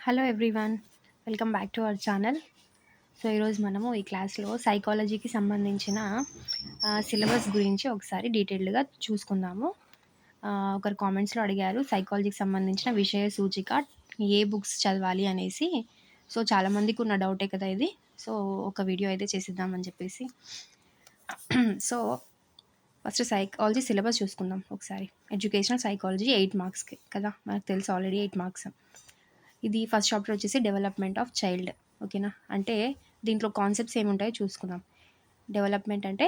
Hello everyone. Welcome back to our channel. So ఈరోజు మనము ఈ క్లాస్లో సైకాలజీకి సంబంధించిన సిలబస్ గురించి ఒకసారి డీటెయిల్డ్గా చూసుకుందాము. ఒకరు కామెంట్స్లో అడిగారు సైకాలజీకి సంబంధించిన విషయ సూచిక ఏ బుక్స్ చదవాలి అనేసి. సో చాలామందికి ఉన్న డౌటే కదా ఇది. సో ఒక వీడియో అయితే చేసిద్దామని చెప్పేసి. సో ఫస్ట్ సైకాలజీ సిలబస్ చూసుకుందాం ఒకసారి. ఎడ్యుకేషనల్ సైకాలజీ 8 మార్క్స్కి కదా, మనకు తెలుసు ఆల్రెడీ 8 మార్క్స్. ఇది ఫస్ట్ చాప్టర్ వచ్చేసి డెవలప్మెంట్ ఆఫ్ చైల్డ్. ఓకేనా, అంటే దీంట్లో కాన్సెప్ట్స్ ఏముంటాయో చూసుకుందాం. డెవలప్మెంట్ అంటే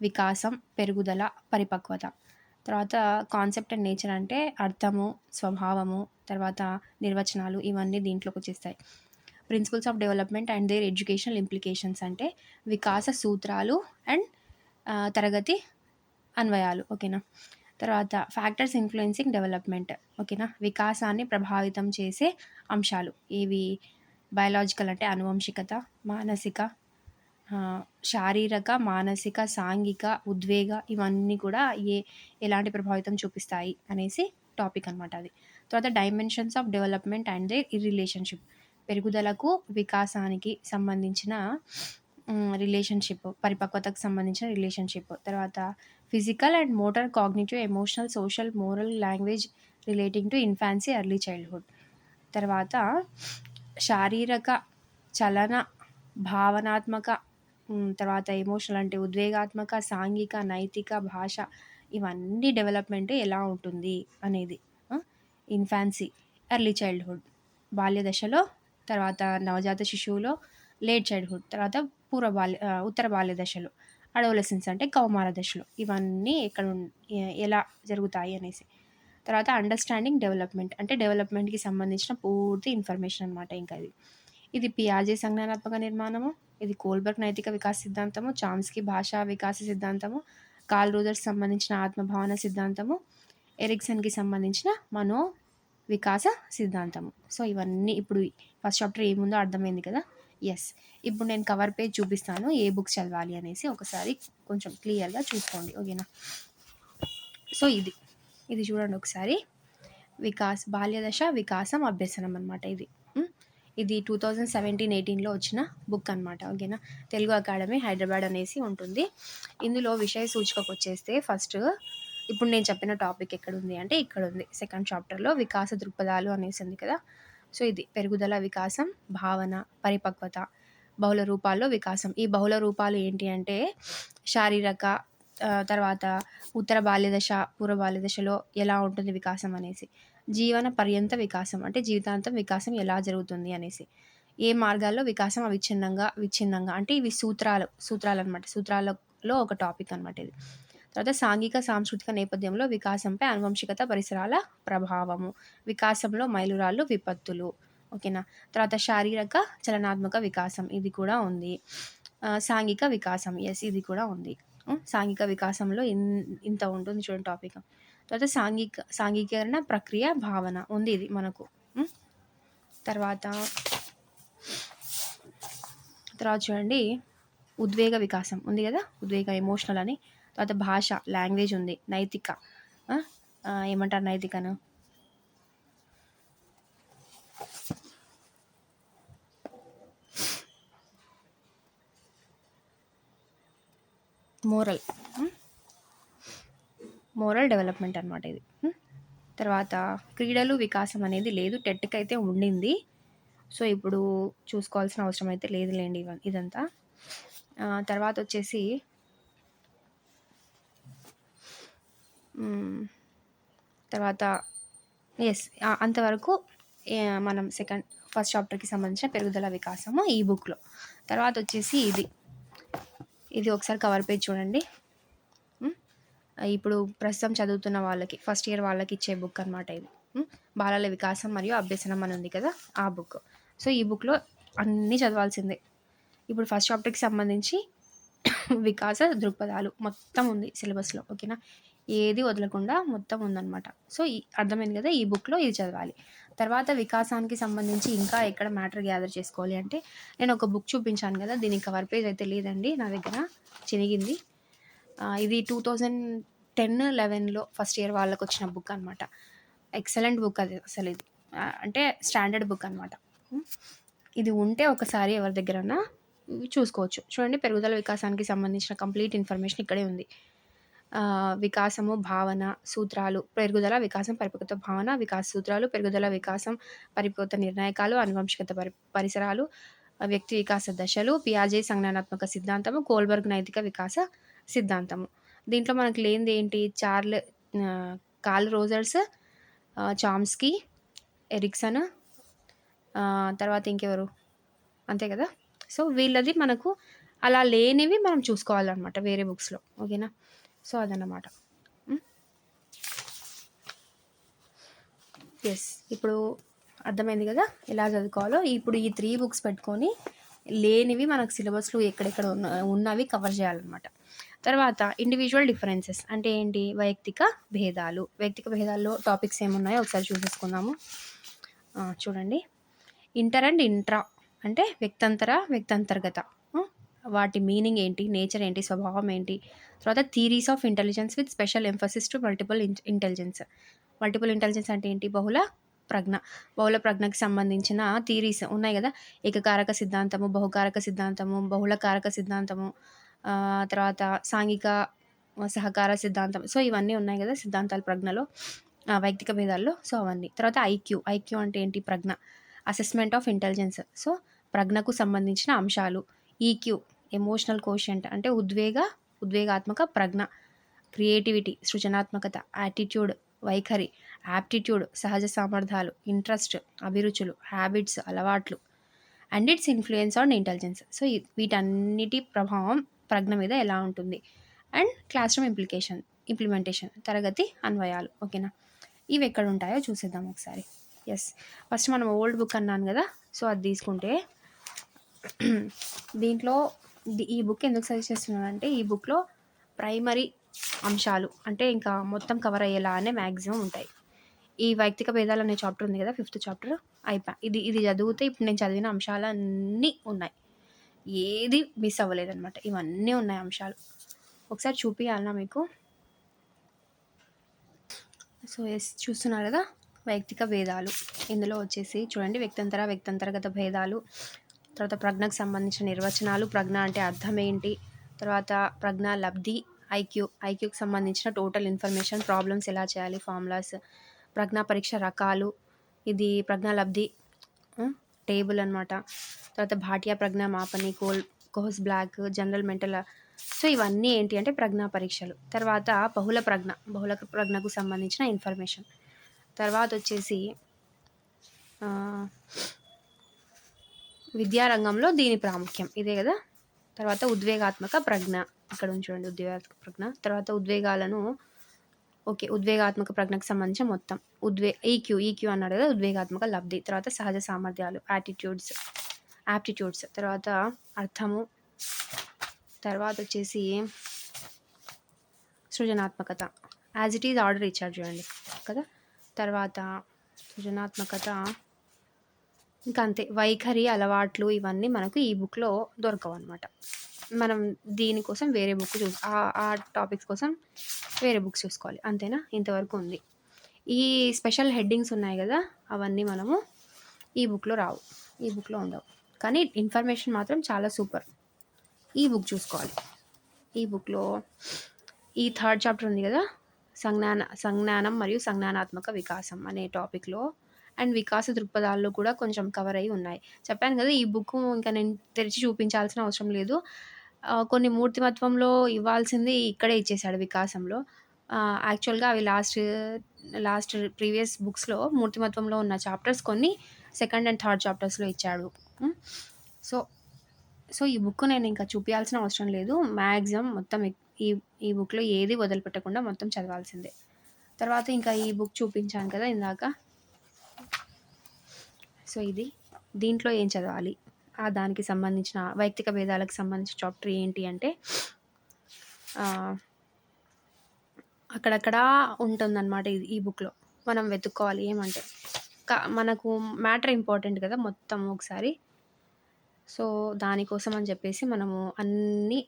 వికాసం, పెరుగుదల, పరిపక్వత. తర్వాత కాన్సెప్ట్ అండ్ నేచర్ అంటే అర్థము, స్వభావము, తర్వాత నిర్వచనాలు, ఇవన్నీ దీంట్లోకి వచ్చేస్తాయి. Principles of development and their educational implications అంటే వికాస సూత్రాలు అండ్ తరగతి అన్వయాలు. ఓకేనా, తర్వాత ఫ్యాక్టర్స్ ఇన్ఫ్లుయెన్సింగ్ డెవలప్మెంట్. ఓకేనా, వికాసాన్ని ప్రభావితం చేసే అంశాలు ఏవి? బయలాజికల్ అంటే అనువంశికత, మానసిక, శారీరక, మానసిక, సాంఘిక, ఉద్వేగ, ఇవన్నీ కూడా ఎలాంటి ప్రభావితం చూపిస్తాయి అనేసి టాపిక్ అనమాట అది. తర్వాత dimensions of development and they relationship, పెరుగుదలకు వికాసానికి సంబంధించిన రిలేషన్షిప్, పరిపక్వతకు సంబంధించిన రిలేషన్షిప్. తర్వాత physical and motor, cognitive, emotional, social, moral, language relating to infancy, early childhood. తర్వాత శారీరక, చలన, భావనాత్మక, తర్వాత ఎమోషనల్ అంటే ఉద్వేగాత్మక, సాంఘిక, నైతిక, భాష, ఇవన్నీ డెవలప్మెంట్ ఎలా ఉంటుంది అనేది. ఇన్ఫాన్సీ, ఎర్లీ చైల్డ్హుడ్ బాల్య దశలో, తర్వాత నవజాత శిశువులో, లేట్ చైల్డ్హుడ్, తర్వాత ఉత్తర బాల్య దశలో, అడోలసెన్స్ అంటే కౌమార దశలో, ఇవన్నీ ఎలా జరుగుతాయి అనేసి. తర్వాత అండర్స్టాండింగ్ డెవలప్మెంట్ అంటే డెవలప్మెంట్కి సంబంధించిన పూర్తి ఇన్ఫర్మేషన్ అనమాట. ఇంకా ఇది పియాజే సంజ్ఞానాత్మక నిర్మాణము, ఇది కోల్బర్గ్ నైతిక వికాస సిద్ధాంతము, చామ్స్కీ భాషా వికాస సిద్ధాంతము, కార్ల్ రూదర్స్ సంబంధించిన ఆత్మభావన సిద్ధాంతము, ఎరిక్సన్కి సంబంధించిన మనో వికాస సిద్ధాంతము. సో ఇవన్నీ ఇప్పుడు ఫస్ట్ చాప్టర్ ఏముందో అర్థమైంది కదా. ఎస్, ఇప్పుడు నేను కవర్ పేజ్ చూపిస్తాను ఏ బుక్స్ చదవాలి అనేసి, ఒకసారి కొంచెం క్లియర్గా చూసుకోండి. ఓకేనా, సో ఇది చూడండి ఒకసారి. బాల్యదశ వికాసం అభ్యసనం అనమాట ఇది. ఇది 2017-18లో వచ్చిన బుక్ అనమాట. ఓకేనా, తెలుగు అకాడమీ హైదరాబాద్ అనేసి ఉంటుంది. ఇందులో విషయ సూచికకు వచ్చేస్తే ఫస్ట్ ఇప్పుడు నేను చెప్పిన టాపిక్ ఎక్కడుంది అంటే ఇక్కడ ఉంది. సెకండ్ చాప్టర్లో వికాస దృక్పథాలు అనేసి ఉంది కదా. సో ఇది పెరుగుదల, వికాసం, భావన, పరిపక్వత, బహుళ రూపాల్లో వికాసం. ఈ బహుళ రూపాలు ఏంటి అంటే శారీరక, తర్వాత ఉత్తర బాల్యదశ, పూర్వ బాల్యదశలో ఎలా ఉంటుంది వికాసం అనేసి, జీవన పర్యంత వికాసం అంటే జీవితాంతం వికాసం ఎలా జరుగుతుంది అనేసి, ఏ మార్గాల్లో వికాసం విచ్ఛిన్నంగా అంటే ఇవి సూత్రాలు అనమాట. సూత్రాలలో ఒక టాపిక్ అనమాట ఇది. తర్వాత సాంఘిక, సాంస్కృతిక నేపథ్యంలో వికాసంపై అనువంశికత, పరిసరాల ప్రభావము, వికాసంలో మైలురాళ్ళు, విపత్తులు. ఓకేనా, తర్వాత శారీరక, చలనాత్మక వికాసం ఇది కూడా ఉంది. సాంఘిక వికాసం, ఎస్ ఇది కూడా ఉంది. సాంఘిక వికాసంలో ఇంత ఉంటుంది చూడండి టాపిక్. తర్వాత సాంఘికీకరణ ప్రక్రియ, భావన ఉంది ఇది మనకు. తర్వాత చూడండి ఉద్వేగ వికాసం ఉంది కదా, ఉద్వేగ ఎమోషనల్ అని. తర్వాత భాష, లాంగ్వేజ్ ఉంది. నైతిక, ఏమంటారు నైతికను, మోరల్ డెవలప్మెంట్ అనమాట ఇది. తర్వాత క్రీడలు, వికాసం అనేది లేదు, టెట్కి అయితే ఉండింది. సో ఇప్పుడు చూసుకోవాల్సిన అవసరం అయితే లేదులేండి ఇదంతా. తర్వాత వచ్చేసి తర్వాత అంతవరకు మనం ఫస్ట్ చాప్టర్కి సంబంధించిన పెరుగుదల, వికాసము ఈ బుక్లో. తర్వాత వచ్చేసి ఇది ఒకసారి కవర్ పేజ్ చూడండి. ఇప్పుడు ప్రస్తుతం చదువుతున్న వాళ్ళకి, ఫస్ట్ ఇయర్ వాళ్ళకి ఇచ్చే బుక్ అనమాట ఇది. బాలల వికాసం మరియు అభ్యసనం అని ఉంది కదా, ఆ బుక్. సో ఈ బుక్లో అన్నీ చదవాల్సిందే. ఇప్పుడు ఫస్ట్ చాప్టర్కి సంబంధించి వికాస దృక్పథాలు మొత్తం ఉంది సిలబస్లో. ఓకేనా, ఏది వదలకుండా మొత్తం ఉందన్నమాట. సో అర్థమైంది కదా, ఈ బుక్లో ఇది చదవాలి. తర్వాత వికాసానికి సంబంధించి ఇంకా ఎక్కడ మ్యాటర్ గ్యాదర్ చేసుకోవాలి అంటే, నేను ఒక బుక్ చూపించాను కదా, దీనికి కవర్ పేజ్ అయితే లేదండి నా దగ్గర, చినిగింది. ఇది 2010-11లో ఫస్ట్ ఇయర్ వాళ్ళకి వచ్చిన బుక్ అనమాట. ఎక్సలెంట్ బుక్ అది అసలు. ఇది అంటే స్టాండర్డ్ బుక్ అనమాట. ఇది ఉంటే ఒకసారి ఎవరి దగ్గరన్నా చూసుకోవచ్చు. చూడండి, పెరుగుదల వికాసానికి సంబంధించిన కంప్లీట్ ఇన్ఫర్మేషన్ ఇక్కడే ఉంది. వికాసము, భావన, సూత్రాలు, పెరుగుదల, వికాసం, పరిపక్వత భావన, వికాస సూత్రాలు, పెరుగుదల, వికాసం, పరిపక్వత నిర్ణాయకాలు, అనువంశికత పరిసరాలు, వ్యక్తి వికాస దశలు, పియాజే సంజ్ఞానాత్మక సిద్ధాంతము, కోల్బర్గ్ నైతిక వికాస సిద్ధాంతము. దీంట్లో మనకు లేనిది ఏంటి? కార్ల్ రోజర్స్, చామ్స్కీ, ఎరిక్సన్, తర్వాత ఇంకెవరు, అంతే కదా. సో వీళ్ళది మనకు అలా లేనివి మనం చూసుకోవాలన్నమాట వేరే బుక్స్లో. ఓకేనా? సో అదన్నమాట. ఎస్, ఇప్పుడు అర్థమైంది కదా ఎలా చదువుకోవాలో. ఇప్పుడు ఈ 3 బుక్స్ పెట్టుకొని లేనివి మనకు సిలబస్లో ఎక్కడెక్కడ ఉన్నవి కవర్ చేయాలన్నమాట. తర్వాత ఇండివిజువల్ డిఫరెన్సెస్ అంటే ఏంటి? వైయక్తిక భేదాలు. వైయక్తిక భేదాల్లో టాపిక్స్ ఏమున్నాయో ఒకసారి చూసేసుకుందాము. చూడండి, ఇంటర్ అండ్ ఇంట్రా అంటే వ్యక్తంతర, వ్యక్తంతర్గత. వాటి మీనింగ్ ఏంటి, నేచర్ ఏంటి, స్వభావం ఏంటి. తర్వాత theories of intelligence with special emphasis to multiple intelligence. Multiple intelligence అంటే ఏంటి? బహుళ ప్రజ్ఞ. బహుళ ప్రజ్ఞకి సంబంధించిన థీరీస్ ఉన్నాయి కదా. ఏకకారక సిద్ధాంతము, బహుకారక సిద్ధాంతము, బహుళకారక సిద్ధాంతము, తర్వాత సాంఘిక సహకార సిద్ధాంతం. సో ఇవన్నీ ఉన్నాయి కదా సిద్ధాంతాలు ప్రజ్ఞలో, వైయక్తిక భేదాల్లో. సో అవన్నీ. తర్వాత ఐక్యూ. ఐక్యూ అంటే ఏంటి? ప్రజ్ఞ. Assessment of intelligence. సో ప్రజ్ఞకు సంబంధించిన అంశాలు. ఈక్యూ ఎమోషనల్ కోషెంట్ అంటే ఉద్వేగాత్మక ప్రజ్ఞ. క్రియేటివిటీ సృజనాత్మకత. యాటిట్యూడ్ వైఖరి. యాప్టిట్యూడ్ సహజ సామర్థ్యాలు. ఇంట్రెస్ట్ అభిరుచులు. హ్యాబిట్స్ అలవాట్లు. And its influence on intelligence. So వీటన్నిటి ప్రభావం ప్రజ్ఞ మీద ఎలా ఉంటుంది. అండ్ క్లాస్ రూమ్ ఇంప్లిమెంటేషన్ తరగతి అన్వయాలు. ఓకేనా? ఇవి ఎక్కడ ఉంటాయో చూసేద్దాం ఒకసారి. ఎస్, ఫస్ట్ మనం ఓల్డ్ బుక్ అన్నాను కదా. సో అది తీసుకుంటే దీంట్లో ఈ బుక్ ఎందుకు సజెస్ట్ చేస్తున్నానంటే ఈ బుక్లో ప్రైమరీ అంశాలు అంటే ఇంకా మొత్తం కవర్ అయ్యేలానే మ్యాక్సిమం ఉంటాయి. ఈ వైయక్తిక భేదాలు అనే చాప్టర్ ఉంది కదా, 5th చాప్టర్ ఇది చదివితే ఇప్పుడు నేను చదివిన అంశాలన్నీ ఉన్నాయి. ఏది మిస్ అవ్వలేదన్నమాట. ఇవన్నీ ఉన్నాయి అంశాలు. ఒకసారి చూపించాలన్నా మీకు. సో ఎస్, చూస్తున్నారు కదా వైయక్తిక భేదాలు. ఇందులో వచ్చేసి చూడండి, వ్యక్తంతర్గత భేదాలు, తర్వాత ప్రజ్ఞకు సంబంధించిన నిర్వచనాలు, ప్రజ్ఞ అంటే అర్థం ఏంటి, తర్వాత ప్రజ్ఞ లబ్ధి, ఐక్యూకి సంబంధించిన టోటల్ ఇన్ఫర్మేషన్, ప్రాబ్లమ్స్ ఎలా చేయాలి, ఫార్ములాస్, ప్రజ్ఞా పరీక్ష రకాలు, ఇది ప్రజ్ఞా లబ్ధి టేబుల్ అనమాట. తర్వాత భాటియా ప్రజ్ఞా మాపని, కోహ్స్ బ్లాక్, జనరల్ మెంటల్. సో ఇవన్నీ ఏంటి అంటే ప్రజ్ఞా పరీక్షలు. తర్వాత బహుళ ప్రజ్ఞకు సంబంధించిన ఇన్ఫర్మేషన్. తర్వాత వచ్చేసి విద్యారంగంలో దీని ప్రాముఖ్యం ఇదే కదా. తర్వాత ఉద్వేగాత్మక ప్రజ్ఞ, ఇక్కడ చూడండి ఉద్వేగాత్మక ప్రజ్ఞ. తర్వాత ఉద్వేగాత్మక ప్రజ్ఞకు సంబంధించిన మొత్తం ఈక్యూ అన్నాడు కదా, ఉద్వేగాత్మక లబ్ధి. తర్వాత సహజ సామర్థ్యాలు, యాప్టిట్యూడ్స్. తర్వాత అర్థము. తర్వాత వచ్చేసి సృజనాత్మకత, యాజ్ ఇట్ ఈజ్ ఆర్డర్ ఇచ్చారు చూడండి కదా. తర్వాత సృజనాత్మకత ఇంకా అంతే. వైఖరి అలవాట్లు ఇవన్నీ మనకు ఈ బుక్లో దొరకవు అనమాట. మనం దీనికోసం వేరే బుక్ ఆ టాపిక్స్ కోసం వేరే బుక్స్ చూసుకోవాలి. అంతేనా? ఇంతవరకు ఉంది. ఈ స్పెషల్ హెడ్డింగ్స్ ఉన్నాయి కదా, అవన్నీ మనము ఈ బుక్లో రావు, ఈ బుక్లో ఉండవు. కానీ ఇన్ఫర్మేషన్ మాత్రం చాలా సూపర్. ఈ బుక్ చూసుకోవాలి. ఈ బుక్లో ఈ 3rd చాప్టర్ ఉంది కదా, సంజ్ఞానం మరియు సంజ్ఞానాత్మక వికాసం అనే టాపిక్లో అండ్ వికాస దృక్పథాల్లో కూడా కొంచెం కవర్ అయ్యి ఉన్నాయి. చెప్పాను కదా, ఈ బుక్ ఇంకా నేను తెరిచి చూపించాల్సిన అవసరం లేదు. కొన్ని మూర్తిమత్వంలో ఇవ్వాల్సింది ఇక్కడే ఇచ్చేసాడు వికాసంలో. యాక్చువల్గా అవి లాస్ట్ ప్రీవియస్ బుక్స్లో మూర్తిమత్వంలో ఉన్న చాప్టర్స్ కొన్ని 2nd and 3rd చాప్టర్స్లో ఇచ్చాడు. సో ఈ బుక్ నేను ఇంకా చూపించాల్సిన అవసరం లేదు. మ్యాక్సిమం మొత్తం ఈ బుక్లో ఏది వదిలిపెట్టకుండా మొత్తం చదవాల్సిందే. తర్వాత ఇంకా ఈ బుక్ చూపించాను కదా ఇందాక. సో దీంట్లో ఏం చదవాలి, దానికి సంబంధించిన వైయక్తిక భేదాలకు సంబంధించిన చాప్టర్ ఏంటి అంటే అక్కడక్కడ ఉంటుందన్నమాట. ఈ బుక్లో మనం వెతుక్కోవాలి. ఏమంటే మనకు మ్యాటర్ ఇంపార్టెంట్ కదా మొత్తం ఒకసారి. సో దానికోసం అని చెప్పేసి మనము అన్నీ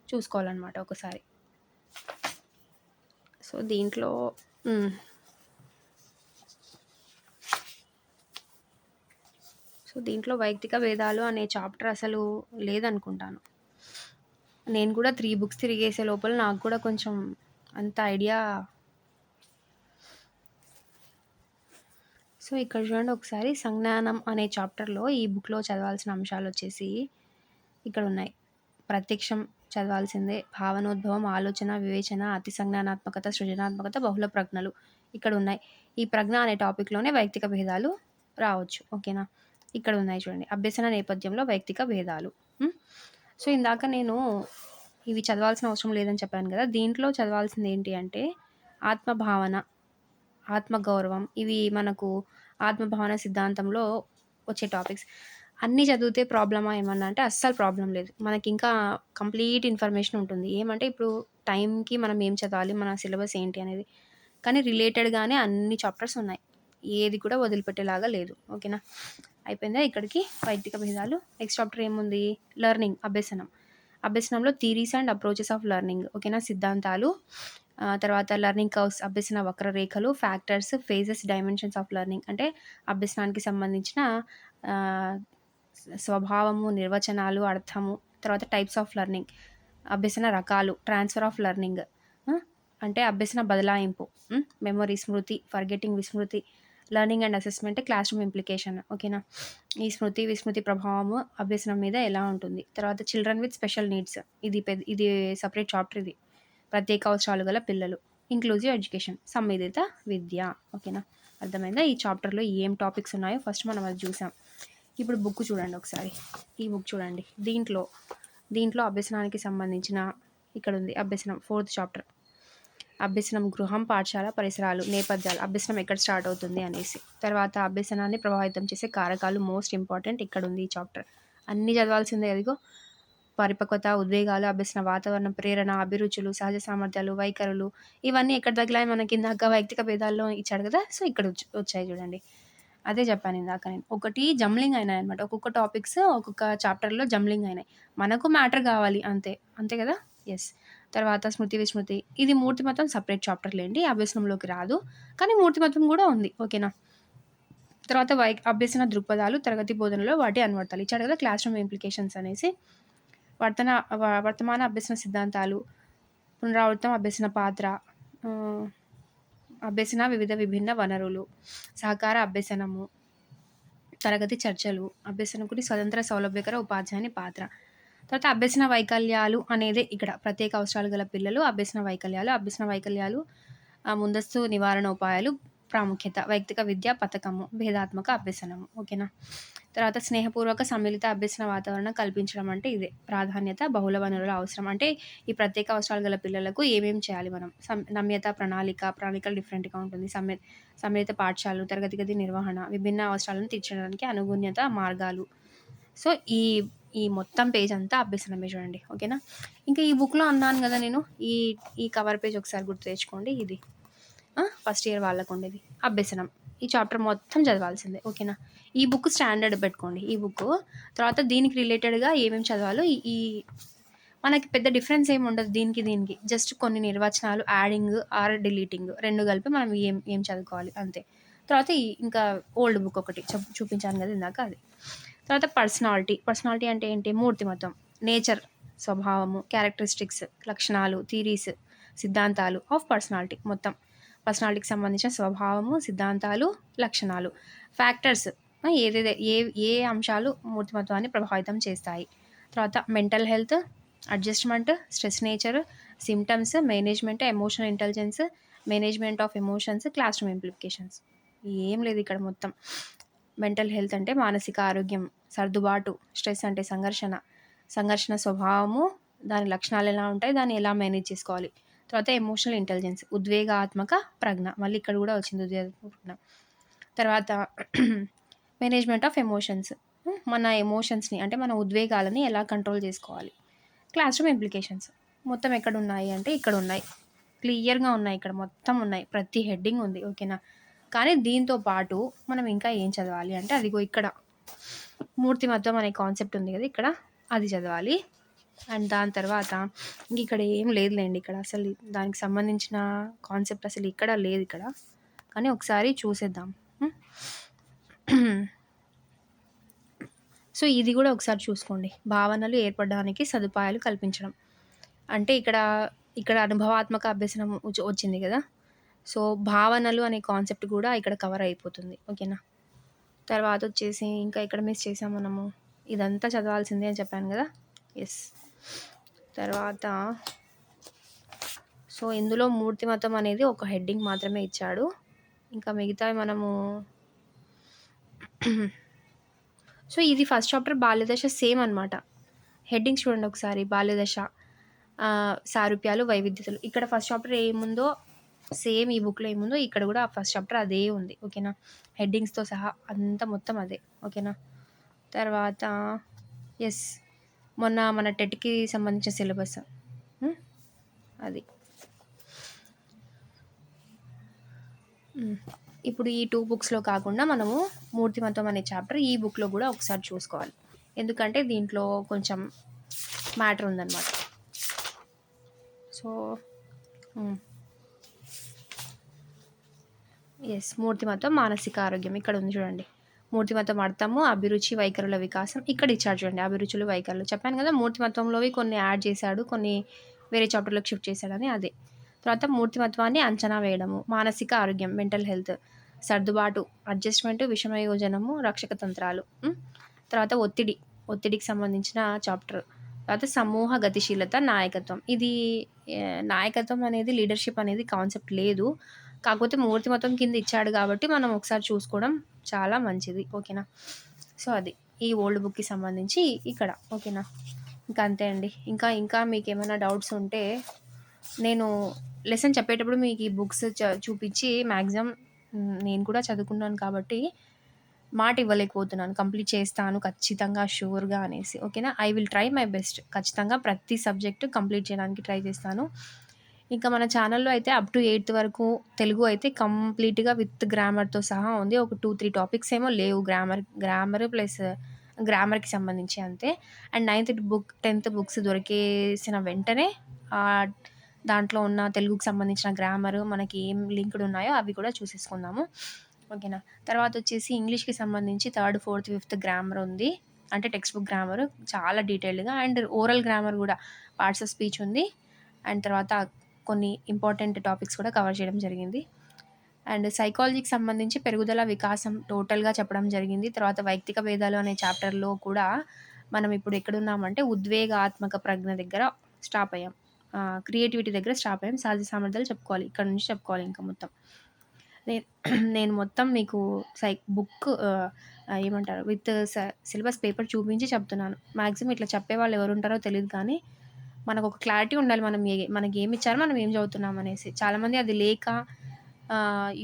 చూసుకోవాలన్నమాట ఒకసారి. సో దీంట్లో సో, దీంట్లో వైయక్తిక భేదాలు అనే చాప్టర్ అసలు లేదనుకుంటాను. నేను కూడా 3 బుక్స్ తిరిగేసే లోపల నాకు కూడా కొంచెం అంత ఐడియా. సో, ఇక్కడ చూడండి ఒకసారి 'సంజ్ఞానం' అనే చాప్టర్‌లో ఈ బుక్‌లో చదవాల్సిన అంశాలొచ్చేసి ఇక్కడున్నాయి. ప్రత్యక్షం చదవాల్సిందే. భావనోద్భవం, ఆలోచన, వివేచన, అతి సంజ్ఞానాత్మకత, సృజనాత్మకత, బహుళ ప్రజ్ఞలు ఇక్కడున్నాయి. ఈ ప్రజ్ఞ అనే టాపిక్‌లోనే వైయక్తిక భేదాలు రావచ్చు. ఓకేనా? ఇక్కడున్నాయి చూడండి. అభ్యసన నేపథ్యంలో వైయక్తిక భేదాలు. హ్మ్. సో, ఇందాక నేను ఇవి చదవాల్సిన అవసరం లేదని చెప్పాను గదా! దీంట్లో చదవాల్సిందేంటి అంటే ఆత్మభావన, ఆత్మగౌరవం ఇవి మనకు ఆత్మభావన సిద్ధాంతంలో వచ్చే టాపిక్స్. అన్నీ చదివితే ప్రాబ్లమా ఏమన్నా అంటే అస్సలు ప్రాబ్లమ్ లేదు. మనకింకా కంప్లీట్ ఇన్ఫర్మేషన్ ఉంటుంది. ఏమంటే ఇప్పుడు టైంకి మనం ఏం చదవాలి, మన సిలబస్ ఏంటి అనేది. కానీ రిలేటెడ్‌గానే అన్ని చాప్టర్స్ ఉన్నాయి. ఏది కూడా వదిలిపెట్టేలాగా లేదు. ఓకేనా? అయిపోయిందా ఇక్కడికి వైయక్తిక భేదాలు. నెక్స్ట్ చాప్టర్ ఏముంది? లెర్నింగ్ అభ్యసనం. అభ్యసనంలో theories and approaches of learning. ఓకేనా? సిద్ధాంతాలు, తర్వాత లెర్నింగ్ కర్వ్స్, అభ్యసన వక్రరేఖలు, factors, phases, dimensions of learning అంటే అభ్యసనానికి సంబంధించిన ఆహ్, స్వభావము, నిర్వచనాలు, అర్థము, తర్వాత టైప్స్ ఆఫ్ లెర్నింగ్, అభ్యసన రకాలు, ట్రాన్స్‌ఫర్ ఆఫ్ లెర్నింగ్, ఆ! అంటే అభ్యసన బదలాయింపు, మెమరీ స్మృతి, ఫర్గెటింగ్ విస్మృతి, learning and assessment, classroom implication. ఓకేనా? ఈ స్మృతి, విస్మృతి ప్రభావము అభ్యసనం మీద ఎలా ఉంటుంది. తర్వాత చిల్డ్రన్ విత్ స్పెషల్ నీడ్స్ ఇది సెపరేట్ చాప్టర్ ఇది. ప్రత్యేక అవసరాలు గల పిల్లలు, ఇంక్లూజివ్ ఎడ్యుకేషన్, సమ్మిళిత విద్య. ఓకేనా? అర్థమైందా? ఈ చాప్టర్‌లో ఏం టాపిక్స్ ఉన్నాయో ఫస్ట్ మనం అది చూసాం. ఇప్పుడు బుక్ చూడండి ఒకసారి. ఈ బుక్ చూడండి. దీంట్లో అభ్యసనానికి సంబంధించిన ఇక్కడుంది అభ్యసనం 4th చాప్టర్. అభ్యసనం గృహం, పాఠశాల, పరిసరాలు, నేపథ్యాలు. అభ్యసనం ఎక్కడ స్టార్ట్ అవుతుంది అనేసి. తర్వాత అభ్యసనాన్ని ప్రభావితం చేసే కారకాలు మోస్ట్ ఇంపార్టెంట్ ఇక్కడుంది ఈ చాప్టర్. అన్నీ చదవాల్సిందే అదిగో. పరిపక్వత, ఉద్వేగాలు, అభ్యసన వాతావరణం, ప్రేరణ, అభిరుచులు, సహజ సామర్థ్యాలు, వైఖరులు ఇవన్నీ ఎక్కడ తగిలాయి మనకి ఇందాక వైయక్తిక భేదాల్లో ఇచ్చాడు కదా! సో, ఇక్కడ వచ్చాయి చూడండి. అదే చెప్పాను ఇందాక నేను. ఒకటి జంబ్లింగ్ అయినాయన్నమాట. ఒక్కొక్క టాపిక్స్ ఒక్కొక్క చాప్టర్‌లో జంబ్లింగ్ అయినాయి. మనకు మ్యాటర్ కావాలి అంతే. అంతే కదా! యెస్. తర్వాత స్మృతి, విస్మృతి ఇది మూర్తిమతం సెపరేట్ చాప్టర్ లేండి. అభ్యసనంలోకి రాదు. కానీ మూర్తిమతం కూడా ఉంది. ఓకేనా? తర్వాత అభ్యసన దృక్పథాలు, తరగతి బోధనలో వాటి అనువర్తాలు ఇచ్చాడు కదా! క్లాస్ రూమ్ ఇంప్లికేషన్స్ అనేసి. వర్తమాన అభ్యసన సిద్ధాంతాలు, పునరావృతం అభ్యసన పాత్ర, ఆహ్, అభ్యసన విభిన్న వనరులు, సహకార అభ్యసనము, తరగతి చర్చలు, అభ్యసనకుడి స్వతంత్ర సౌలభ్యకర ఉపాధ్యాయుని పాత్ర. తర్వాత అభ్యసన వైకల్యాలు అనేదే ఇక్కడ ప్రత్యేక అవసరాలు గల పిల్లలు, అభ్యసన వైకల్యాలు ముందస్తు నివారణ ఉపాయాలు, ప్రాముఖ్యత, వైయక్తిక విద్యా పథకము, భేదాత్మక అభ్యసనము. ఓకేనా? తర్వాత స్నేహపూర్వక సమ్మిళిత అభ్యసన వాతావరణం కల్పించడం అంటే ఇదే. ప్రాధాన్యత, బహుళ వనరుల అవసరం. అంటే ఈ ప్రత్యేక అవసరాలు గల పిల్లలకు ఏమేం చేయాలి మనం? నమ్యత, ప్రణాళికలు డిఫరెంట్‌గా ఉంటుంది. సమ్మిళిత పాఠశాలలు, తరగతి గది నిర్వహణ, విభిన్న అవసరాలను తీర్చడానికి అనుగుణ్యత మార్గాలు. సో, ఈ ఈ మొత్తం పేజ్ అంతా అభ్యసనమే చూడండి. ఓకేనా? ఇంకా ఈ బుక్‌లో అన్నాను గదా నేను. ఈ ఈ కవర్ పేజ్ ఒకసారి గుర్తు తెచ్చుకోండి ఇది. ఫస్ట్ ఇయర్ వాళ్ళకుండేది. అభ్యసనం. ఈ చాప్టర్ మొత్తం చదవాల్సిందే. ఓకేనా? ఈ బుక్ స్టాండర్డ్ పెట్టుకోండి. ఈ బుక్కు. తర్వాత దీనికి రిలేటెడ్‌గా ఏమేమి చదవాలో ఈ ఈ మనకి పెద్ద డిఫరెన్స్ ఏమి ఉండదు దీనికి. జస్ట్ కొన్ని నిర్వచనాలు యాడింగ్ ఆర్ డిలీటింగ్ 2 కలిపి మనం ఏం ఏం చదువుకోవాలి అంతే. తర్వాత ఇంకా ఓల్డ్ బుక్ ఒకటి చూపించాను కదా ఇందాక అది. తర్వాత పర్సనాలిటీ అంటే ఏంటి? మూర్తిమత్వం, నేచర్, స్వభావము, క్యారెక్టరిస్టిక్స్, లక్షణాలు, థియరీస్, సిద్ధాంతాలు ఆఫ్ పర్సనాలిటీ మొత్తం. పర్సనాలిటీకి సంబంధించిన స్వభావము, సిద్ధాంతాలు, లక్షణాలు. ఫ్యాక్టర్స్ ఏ అంశాలు మూర్తిమత్వాన్ని ప్రభావితం చేస్తాయి. తర్వాత mental health, adjustment, stress nature, symptoms, management, emotional intelligence, management of emotions, class room implications. ఏం లేదు ఇక్కడ మొత్తం. మెంటల్ హెల్త్ అంటే మానసిక ఆరోగ్యం, సర్దుబాటు, స్ట్రెస్ అంటే సంఘర్షణ స్వభావము, దాని లక్షణాలు ఎలా ఉంటాయి, దాన్ని ఎలా మేనేజ్ చేసుకోవాలి. తర్వాత ఎమోషనల్ ఇంటెలిజెన్స్, ఉద్వేగాత్మక ప్రజ్ఞ, మళ్ళీ ఇక్కడ కూడా వచ్చింది ఉద్వేగాత్మక ప్రజ్ఞ. తర్వాత మేనేజ్మెంట్ ఆఫ్ ఎమోషన్స్, మన ఎమోషన్స్ని అంటే మన ఉద్వేగాలని ఎలా కంట్రోల్ చేసుకోవాలి. క్లాస్ రూమ్ ఇంప్లికేషన్స్ మొత్తం ఎక్కడ ఉన్నాయి అంటే ఇక్కడ ఉన్నాయి. క్లియర్‌గా ఉన్నాయి. ఇక్కడ మొత్తం ఉన్నాయి. ప్రతి హెడ్డింగ్ ఉంది. ఓకేనా? కానీ దీంతో పాటు మనం ఇంకా ఏం చదవాలి అంటే అదిగో ఇక్కడ మూర్తిమత్వం అనే కాన్సెప్ట్ ఉంది కదా ఇక్కడ, అది చదవాలి. అండ్ దాని తర్వాత ఇంక ఇక్కడ ఏం లేదులేండి. ఇక్కడ అసలు దానికి సంబంధించిన కాన్సెప్ట్ అసలు ఇక్కడ లేదు ఇక్కడ. కానీ ఒకసారి చూసేద్దాం. సో, ఇది గూడా ఒకసారి చూసుకోండి. భావనలు ఏర్పడడానికి సదుపాయాలు కల్పించడం. అంటే ఇక్కడ అనుభవాత్మక అభ్యసనం వచ్చింది గదా! సో, భావనలు అనే కాన్సెప్ట్ గూడా ఇక్కడ కవర్ అయిపోతుంది. ఓకేనా? తర్వాతొచ్చేసి ఇంకా ఎక్కడ మిస్ చేసాం మనము? ఇదంతా చదవాల్సిందే అని చెప్పాను గదా! యెస్. తర్వాత సో, ఇందులో మూర్తిమతం అనేది ఒక హెడ్డింగ్ మాత్రమే ఇచ్చాడు. ఇంకా మిగతావి మనము సో, ఇది ఫస్ట్ చాప్టర్ బాల్యదశ సేమ్ అనమాట. హెడ్డింగ్స్ చూడండి ఒకసారి. బాల్యదశ, సారూప్యాలు, వైవిధ్యతలు. ఇక్కడ ఫస్ట్ చాప్టర్ ఏముందో సేమ్ ఈ బుక్‌లో ఏముందో ఇక్కడ గూడా ఫస్ట్ చాప్టర్ అదే ఉంది. ఓకేనా? హెడ్డింగ్స్‌తో సహా అంతా మొత్తం అదే. ఓకేనా? తర్వాత యెస్. మొన్న మన టెట్‌కి సంబంధించిన సిలబస్. హ్మ్. అది. ఇప్పుడు ఈ 2 బుక్స్‌లో కాకుండా మనము మూర్తిమత్వం అనే చాప్టర్ ఈ బుక్‌లో గూడా ఒకసారి చూసుకోవాలి. ఎందుకంటే దీంట్లో కొంచెం మ్యాటర్ ఉందనమాట. So, yes. మూర్తిమత్వం మానసిక ఆరోగ్యం ఇక్కడ ఉంది చూడండి. మూర్తిమత్వం అర్థము, అభిరుచి, వైఖరుల వికాసం ఇక్కడ ఇచ్చాడు చూడండి. అభిరుచులు, వైఖరులు చెప్పాను కదా! మూర్తిమత్వంలోవి కొన్ని యాడ్ చేశాడు. కొన్ని వేరే చాప్టర్‌లోకి షిఫ్ట్ చేశాడని అదే. తర్వాత మూర్తిమత్వాన్ని అంచనా వేయడము, మానసిక ఆరోగ్యం, మెంటల్ హెల్త్, సర్దుబాటు, అడ్జస్ట్‌మెంట్, విషమయోజనము, రక్షక తంత్రాలు. తర్వాత ఒత్తిడికి సంబంధించిన చాప్టర్. తర్వాత సమూహ గతిశీలత, నాయకత్వం. ఇది నాయకత్వం అనేది లీడర్‌షిప్ అనేది కాన్సెప్ట్ లేదు. కాకపోతే మూర్తిమత్వం కింద ఇచ్చాడు కాబట్టి మనం ఒకసారి చూసుకోవడం చాలా మంచిది. ఓకేనా? సో, అది. ఈ ఓల్డ్ బుక్‌కి సంబంధించి ఇక్కడ. ఓకేనా? ఇంకా అంతే అండి. ఇంకా మీకేమైనా డౌట్స్ ఉంటే నేను లెసన్ చెప్పేటప్పుడు మీకు ఈ బుక్స్ చూపించి మాక్సిమం నేను కూడా చదువుకున్నాను కాబట్టి మాట ఇవ్వలేకపోతున్నాను. కంప్లీట్ చేస్తాను ఖచ్చితంగా, షూర్‌గా అనేసి. ఓకేనా? I will try my best. ఖచ్చితంగా ప్రతి సబ్జెక్ట్ కంప్లీట్ చేయడానికి ట్రై చేస్తాను. ఇంకా మన ఛానల్‌లో అయితే అప్ టు 8థ్ వరకు తెలుగు అయితే కంప్లీట్‌గా విత్ గ్రామర్‌తో సహా ఉంది. ఒక 2, 3 టాపిక్స్ ఏమో లేవు. గ్రామర్ ప్లస్ గ్రామర్‌కి సంబంధించి అంతే. అండ్ 10థ్ బుక్స్ దొరికేసిన వెంటనే ఆహ్, దాంట్లో ఉన్న తెలుగుకి సంబంధించిన గ్రామర్ మనకి ఏం లింక్డ్ ఉన్నాయో అవి కూడా చూసేసుకుందాము. ఓకేనా? తర్వాతొచ్చేసి ఇంగ్లీష్‌కి సంబంధించి 3, 4, 5థ్ గ్రామర్ ఉంది. అంటే టెక్స్ట్ బుక్ గ్రామర్ చాలా డీటెయిల్డ్‌గా అండ్ ఓరల్ గ్రామర్ గూడా పార్ట్స్ ఆఫ్ స్పీచ్ ఉంది. అండ్ తర్వాత కొన్ని ఇంపార్టెంట్ టాపిక్స్ కూడా కవర్ చేయడం జరిగింది. అండ్ సైకాలజీకి సంబంధించి పెరుగుదల, వికాసం టోటల్‌గా చెప్పడం జరిగింది. తర్వాత వైయక్తిక భేదాలు అనే చాప్టర్‌లో కూడా మనం ఇప్పుడు ఎక్కడున్నామంటే ఉద్వేగాత్మక ప్రజ్ఞ దగ్గర స్టాప్ అయ్యాం. క్రియేటివిటీ దగ్గర స్టాప్ అయ్యాం. సహజ సామర్థ్యాలు చెప్పుకోవాలి. ఇక్కడ నుంచి చెప్పుకోవాలి ఇంకా మొత్తం. నేను నేను మొత్తం మీకు బుక్ ఏమంటారు విత్ సిలబస్ పేపర్ చూపించి చెప్తున్నాను. మాక్సిమం ఇట్లా చెప్పేవాళ్ళు ఎవరుంటారో తెలీదు కానీ, మనకొక క్లారిటీ ఉండాలి. మనకేమిచ్చారో మనం ఏం చదువుతున్నాం అనేసి. చాలామంది అది లేక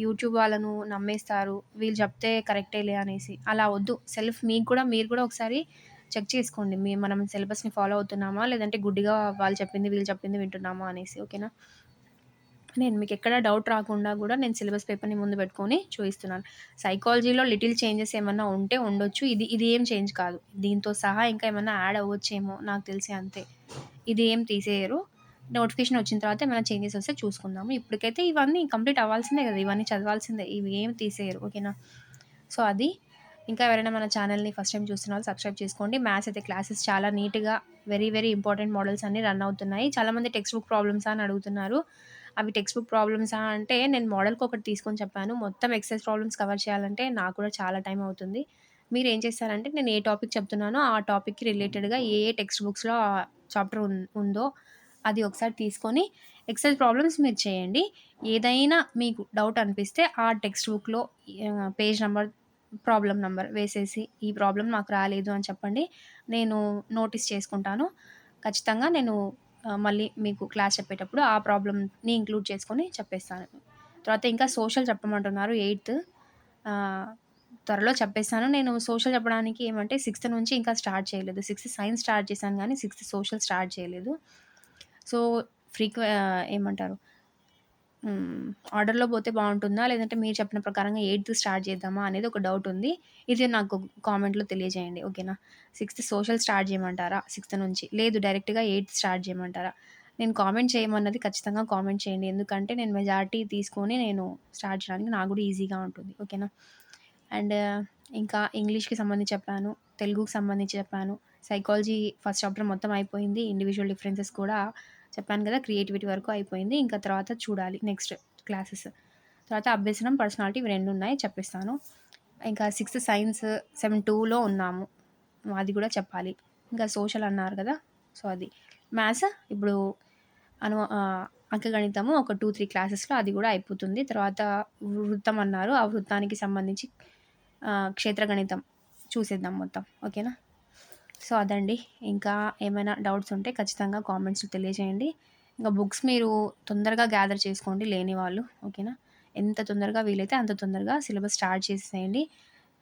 యూట్యూబ్ వాళ్ళను నమ్మేస్తారు. వీళ్ళు చెప్తే కరెక్టేలే అనేసి. అలా వద్దు. మీరు కూడా ఒకసారి చెక్ చేసుకోండి. మనం సిలబస్‌ని ఫాలో అవుతున్నామా? లేదంటే గుడ్డిగా వాళ్ళు చెప్పింది, వీళ్ళు చెప్పింది వింటున్నామా అనేసి. ఓకేనా? నేను మీకెక్కడ డౌట్ రాకుండా గూడా నేను సిలబస్ పేపర్‌ని ముందు పెట్టుకొని చూయిస్తున్నాను. సైకాలజీలో లిటిల్ చేంజెస్ ఏమన్నా ఉంటే ఉండొచ్చు. ఇది ఏం చేంజ్ కాదు. దీంతో సహా ఇంకా ఏమన్నా యాడ్ అవ్వచ్చేమో నాకు తెలిసి అంతే. ఇది ఏం తీసేయరు. నోటిఫికేషన్ వచ్చిన తర్వాత ఏమైనా చేంజెస్ వస్తే చూసుకుందాము. ఇప్పటికైతే ఇవన్నీ కంప్లీట్ అవ్వాల్సిందే గదా! ఇవన్నీ చదవాల్సిందే. ఇవి ఏమి తీసేయరు. ఓకేనా? సో, అది. ఇంకా ఎవరైనా మన ఛానల్‌ని ఫస్ట్ టైమ్ చూస్తున్న వాళ్ళు సబ్స్క్రైబ్ చేసుకోండి. మ్యాథ్స్ అయితే క్లాసెస్ చాలా నీట్‌గా వెరీ ఇంపార్టెంట్ మోడల్స్ అన్నీ రన్ అవుతున్నాయి. చాలామంది టెక్స్ట్ బుక్ ప్రాబ్లమ్సా అని అడుగుతున్నారు. అవి టెక్స్ట్ బుక్ ప్రాబ్లమ్సా అంటే నేను మోడల్‌కి ఒకటి తీసుకొని చెప్పాను. మొత్తం ఎక్సైజ్ ప్రాబ్లమ్స్ కవర్ చేయాలంటే నాకు కూడా చాలా టైం అవుతుంది. మీరేం చేస్తారంటే నేను ఏ టాపిక్ చెప్తున్నానో ఆ టాపిక్‌కి రిలేటెడ్‌గా ఏ టెక్స్ట్ బుక్స్‌లో ఆ చాప్టర్ ఉందో అది ఒకసారి తీసుకొని ఎక్సైజ్ ప్రాబ్లమ్స్ మీరు చేయండి. ఏదైనా మీకు డౌట్ అనిపిస్తే ఆ టెక్స్ట్ బుక్‌లో పేజ్ నంబర్, ప్రాబ్లమ్ నంబర్ వేసేసి ఈ ప్రాబ్లమ్ నాకు రాలేదు అని చెప్పండి. నేను నోటీస్ చేసుకుంటాను. ఖచ్చితంగా నేను మళ్ళీ మీకు క్లాస్ చెప్పేటప్పుడు ఆ ప్రాబ్లమ్‌ని ఇంక్లూడ్ చేసుకొని చెప్పేస్తాను. తర్వాత ఇంకా సోషల్ చెప్పమంటున్నారు 8థ్. ఆహ్, త్వరలో చెప్పేస్తాను. నేను సోషల్ చెప్పడానికి ఏమంటే 6థ్ నుంచి ఇంకా స్టార్ట్ చేయలేదు. 6థ్ సైన్స్ స్టార్ట్ చేశాను గానీ 6థ్ సోషల్ స్టార్ట్ చేయలేదు. సో, ఏమంటారు ఆర్డర్‌లో పోతే బావుంటుందా? లేదంటే మీరు చెప్పిన ప్రకారంగా 8థ్ స్టార్ట్ చేద్దామా? అనేది ఒక డౌట్ ఉంది. ఇది నాకు కామెంట్‌లో తెలియజేయండి. ఓకేనా? 6థ్ సోషల్ స్టార్ట్ చేయమంటారా? 6థ్ నుంచి. లేదు డైరెక్ట్‌గా 8థ్ స్టార్ట్ చేయమంటారా? నేను కామెంట్ చేయమన్నది ఖచ్చితంగా కామెంట్ చేయండి. ఎందుకంటే నేను మెజారిటీ తీసుకొని నేను స్టార్ట్ చేయడానికి నాకు కూడా ఈజీగా ఉంటుంది. ఓకేనా? అండ్ ఇంకా ఇంగ్లీష్‌కి సంబంధించి చెప్పాను. తెలుగుకి సంబంధించి చెప్పాను. సైకాలజీ ఫస్ట్ చాప్టర్ మొత్తం అయిపోయింది. ఇండివిడ్యువల్ డిఫరెన్సెస్ కూడా చెప్పాను కదా! క్రియేటివిటీ వరకు అయిపోయింది. ఇంకా తర్వాత చూడాలి నెక్స్ట్ క్లాసెస్. తర్వాత అభ్యసనం, పర్సనాలిటీ ఇవి 2 ఉన్నాయి చెప్పిస్తాను. ఇంకా సిక్స్త్ సైన్స్ సెమ్ 2లో ఉన్నాము. అది కూడా చెప్పాలి. ఇంకా సోషల్ అన్నారు కదా! సో, అది. మ్యాథ్స్ ఇప్పుడు అంకగణితము ఒక 2, 3 క్లాసెస్‌లో అది కూడా అయిపోతుంది. తర్వాత వృత్తం అన్నారు. ఆ వృత్తానికి సంబంధించి క్షేత్రగణితం చూసేద్దాం మొత్తం. ఓకేనా? సో, అదండి. ఇంకా ఏమైనా డౌట్స్ ఉంటే ఖచ్చితంగా కామెంట్స్‌లో తెలియజేయండి. ఇంకా బుక్స్ మీరు తొందరగా గ్యాదర్ చేసుకోండి లేని వాళ్ళు. ఓకేనా? ఎంత తొందరగా వీలైతే అంత తొందరగా సిలబస్ స్టార్ట్ చేసేసేయండి.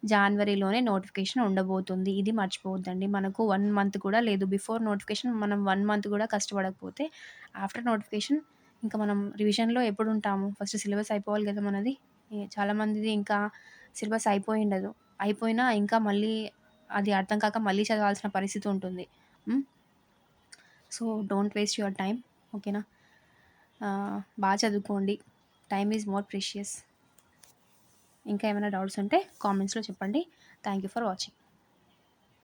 జాన్వరిలోనే నోటిఫికేషన్ ఉండబోతుంది. ఇది మర్చిపోవద్దండి. మనకు 1 మంత్ కూడా లేదు. బిఫోర్ నోటిఫికేషన్ మనం 1 మంత్ కూడా కష్టపడకపోతే ఆఫ్టర్ నోటిఫికేషన్ ఇంకా మనం రివిజన్‌లో ఎప్పుడుంటాము? ఫస్ట్ సిలబస్ అయిపోవాలి కదా మనది. చాలామందిది ఇంకా సిలబస్ అయిపోయుండదు. అయిపోయినా ఇంకా మళ్ళీ అది అర్థం కాక మళ్ళీ చదవాల్సిన పరిస్థితి ఉంటుంది. హ్మ్. So, don't waste your time. ఓకేనా? బా చదువుకోండి. Time is more precious. ఇంకా ఏమైనా డౌట్స్ ఉంటే కామెంట్స్‌లో చెప్పండి. Thank you for watching.